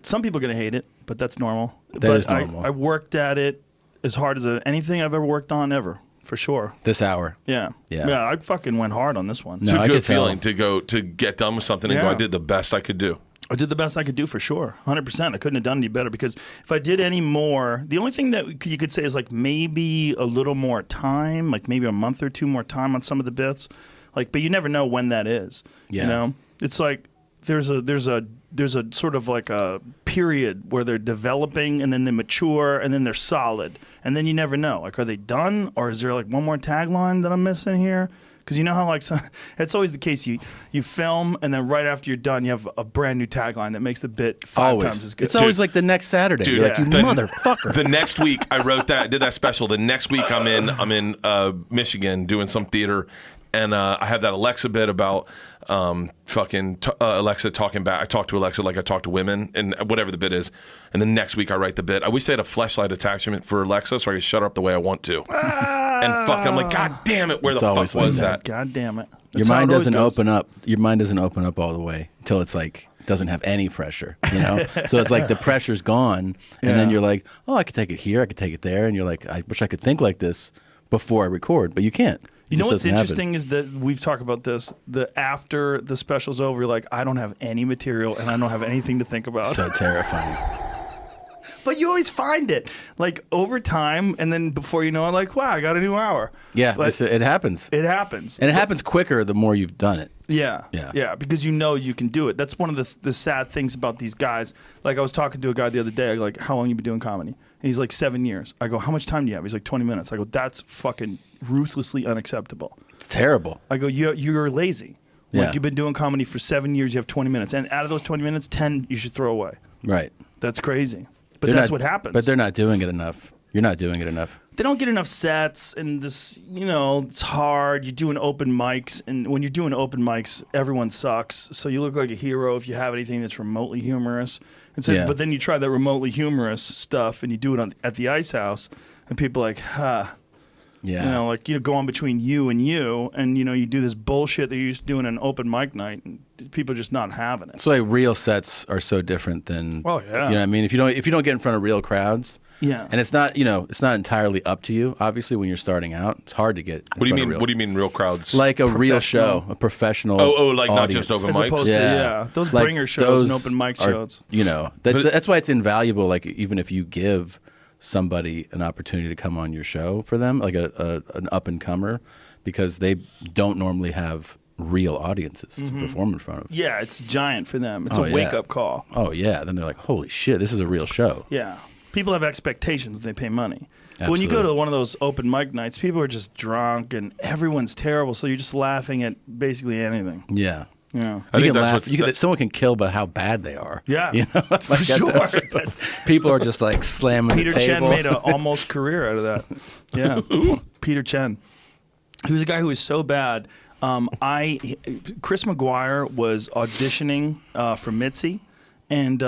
Some people are going to hate it, but that's normal. That is normal. I worked at it as hard as anything I've ever worked on ever, for sure. This hour. Yeah. I fucking went hard on this one. It's a good feeling to get done with something and go, I did the best I could do. I did the best I could do, for sure. 100%. I couldn't have done any better, because if I did any more, the only thing that you could say is like maybe a little more time, like maybe a month or two more time on some of the bits. Like, but you never know when that is. Yeah. You know? It's like there's a sort of like a period where they're developing, and then they mature, and then they're solid. And then you never know. Like, are they done, or is there like one more tagline that I'm missing here? Because you know how, like, it's always the case. You film, and then right after you're done, you have a brand new tagline that makes the bit five times as good. It's always like the next Saturday. Dude, you're like, you motherfucker. The next week, I wrote that, did that special. The next week, I'm in Michigan doing some theater, and I have that Alexa bit about Alexa talking back. I talk to Alexa like I talk to women, and whatever the bit is. And then next week, I write the bit. I wish they had a flashlight attachment for Alexa so I could shut her up the way I want to. And fucking, I'm like, God damn it, where the fuck was that? God damn it. Your mind doesn't open up. Your mind doesn't open up all the way until it's like doesn't have any pressure, you know? So it's like the pressure's gone, and then you're like, oh, I could take it here, I could take it there, and you're like, I wish I could think like this before I record, but you can't. You know what's interesting is that we've talked about this, after the special's over, you're like, I don't have any material and I don't have anything to think about. So terrifying. But you always find it, like, over time, and then before you know it, like, wow, I got a new hour. Yeah, like, it happens. It happens. And it happens quicker the more you've done it. Yeah, because you know you can do it. That's one of the sad things about these guys. Like, I was talking to a guy the other day, like, how long you been doing comedy? And he's like, 7 years. I go, how much time do you have? He's like, 20 minutes. I go, that's fucking ruthlessly unacceptable. It's terrible. I go, you're lazy. Like, Yeah. you've been doing comedy for 7 years, you have 20 minutes. And out of those 20 minutes, 10 you should throw away. Right. That's crazy. But that's what happens. But they're not doing it enough. You're not doing it enough. They don't get enough sets, and this, you know, it's hard. You're doing open mics, and when you're doing open mics, everyone sucks. So you look like a hero if you have anything that's remotely humorous. And so, but then you try that remotely humorous stuff, and you do it at the Ice House, and people are like, Yeah. You know, like, you go on between you, and you know, you do this bullshit that you used to do in an open mic night, and people are just not having it. That's why real sets are so different than. Oh yeah. You know what I mean? If you don't get in front of real crowds. Yeah. And it's not, you know, it's not entirely up to you. Obviously, when you're starting out, it's hard to get. What do you mean? What do you mean, real crowds? Like a real show, a professional. Like audience. not just open As mics. opposed to those Like bringer shows and open mic shows. You know, that's why it's invaluable. Like, even if you give somebody an opportunity to come on your show for them, like an up and comer, because they don't normally have real audiences to perform in front of. Yeah, it's giant for them. It's a wake-up call. Oh, yeah. Then they're like, holy shit, this is a real show. Yeah. People have expectations when they pay money. But Absolutely. when you go to one of those open mic nights, people are just drunk and everyone's terrible, so you're just laughing at basically anything. Yeah. Yeah. I You think can that's laugh. Someone can kill by how bad they are. Yeah. You know? Like, For sure. People are just like slamming Peter the Chen table. made an almost career out of that. Yeah. Peter Chen. He was a guy who was so bad. Chris McGuire was auditioning for Mitzi, and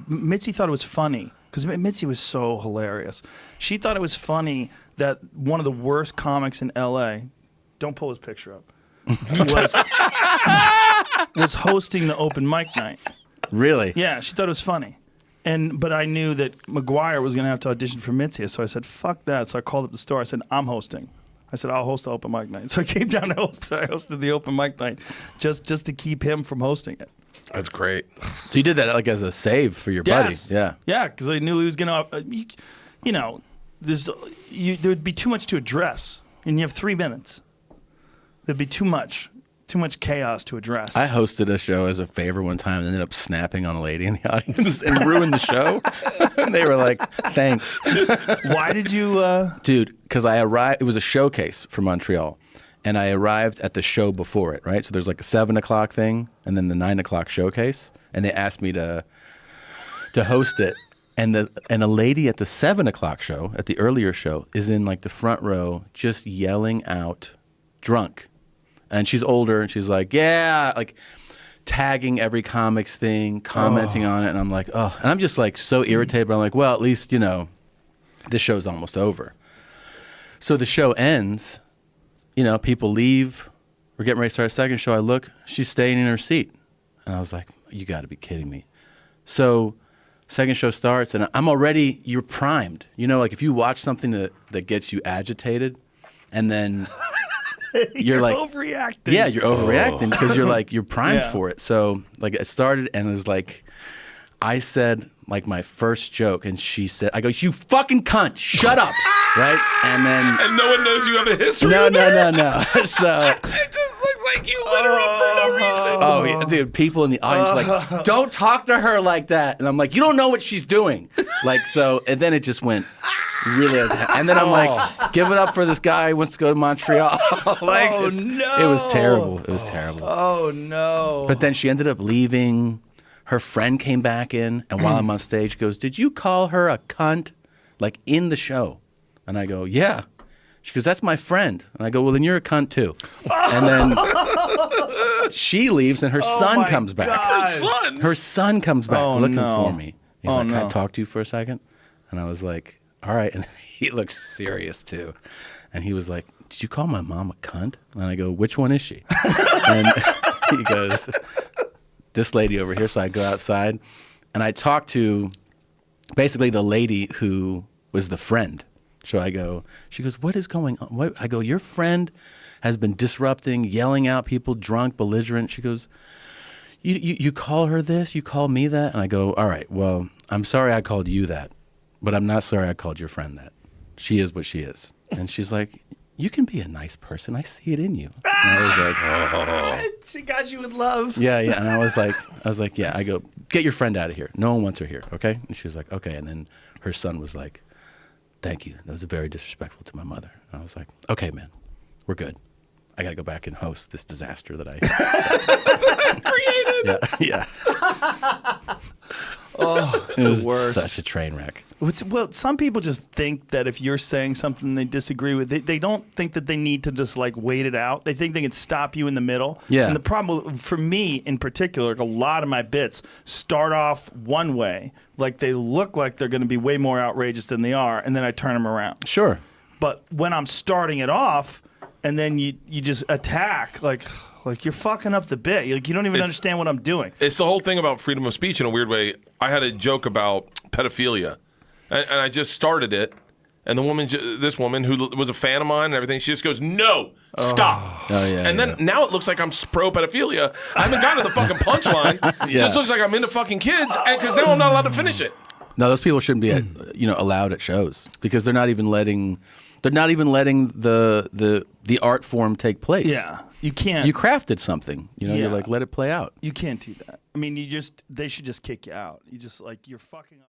Mitzi thought it was funny because Mitzi was so hilarious. She thought it was funny that one of the worst comics in L.A. Don't pull his picture up. was hosting the open mic night. Really? Yeah, she thought it was funny. But I knew that McGuire was going to have to audition for Mitzi, so I said, fuck that. So I called up the store. I said, I'm hosting. I said, I'll host the open mic night. So I came down to host. I hosted the open mic night just to keep him from hosting it. That's great. So you did that like as a save for your buddy? Yeah. Yeah, because I knew he was going to, you know, there would be too much to address, and you have 3 minutes. There'd be too much chaos to address. I hosted a show as a favor one time and ended up snapping on a lady in the audience and ruined the show. And they were like, thanks. Why did you... Dude, because I arrived, it was a showcase for Montreal, and I arrived at the show before it, right? So there's like a 7 o'clock thing and then the 9 o'clock showcase, and they asked me to host it. And a lady at the 7 o'clock show, at the earlier show, is in like the front row just yelling out, drunk. And she's older, and she's like, yeah, like tagging every comics thing, commenting on it. And I'm like, oh. And I'm just like so irritated, but I'm like, well, at least, you know, this show's almost over. So the show ends, you know, people leave. We're getting ready to start a second show. I look, she's staying in her seat. And I was like, you got to be kidding me. So second show starts, and you're primed. You know, like if you watch something that gets you agitated, and then you're like overreacting. Yeah, you're overreacting because you're primed for it. So like it started, and it was like I said like my first joke, and she said, I go, "You fucking cunt, shut up." Right? And no one knows you have a history. No. It So just looks like you lit her up for no reason. oh yeah, dude, people in the audience are like, "Don't talk to her like that." And I'm like, "You don't know what she's doing." Like so, and then it just went really, and then I'm like, "Give it up for this guy who wants to go to Montreal." Like, no. It was terrible. It was terrible. Oh no. But then she ended up leaving. Her friend came back in, and while I'm on stage, goes, "Did you call her a cunt?" Like in the show. And I go, "Yeah." She goes, "That's my friend." And I go, "Well, then you're a cunt too." And then she leaves, and her son comes back. Fun. Her son comes back looking for me. He's like, "Can I talk to you for a second?" And I was like, "All right." And he looks serious too. And he was like, "Did you call my mom a cunt?" And I go, "Which one is she?" And he goes, "This lady over here." So I go outside, and I talk to basically the lady who was the friend. So I go, she goes, "What is going on?" What? I go, "Your friend has been disrupting, yelling out people, drunk, belligerent." She goes, you call her this? You call me that?" And I go, "All right, well, I'm sorry I called you that, but I'm not sorry I called your friend that. She is what she is." And she's like, "You can be a nice person. I see it in you." And I was like, "Oh." She got you with love. Yeah. And I was like, "Yeah." I go, "Get your friend out of here. No one wants her here, okay?" And she was like, "Okay." And then her son was like, "Thank you. That was very disrespectful to my mother." And I was like, "Okay, man, we're good. I got to go back and host this disaster that I created." Yeah. Oh, it's It was the worst. such a train wreck. Well, some people just think that if you're saying something they disagree with, they don't think that they need to just like wait it out. They think they can stop you in the middle. Yeah. And the problem for me in particular, like a lot of my bits start off one way, like they look like they're going to be way more outrageous than they are, and then I turn them around. Sure. But when I'm starting it off, and then you just attack, like you're fucking up the bit. Like you don't even understand what I'm doing. It's the whole thing about freedom of speech in a weird way. I had a joke about pedophilia, and I just started it, and the woman, this woman who was a fan of mine and everything, she just goes, "No, stop." Oh, yeah, and then now it looks like I'm pro pedophilia. I haven't gotten to the fucking punchline. It just looks like I'm into fucking kids, because now I'm not allowed to finish it. No, those people shouldn't be allowed at shows because they're not even letting the art form take place. Yeah, you can't. You crafted something. Yeah. You're like, let it play out. You can't do that. I mean, they should just kick you out. You just like you're fucking up.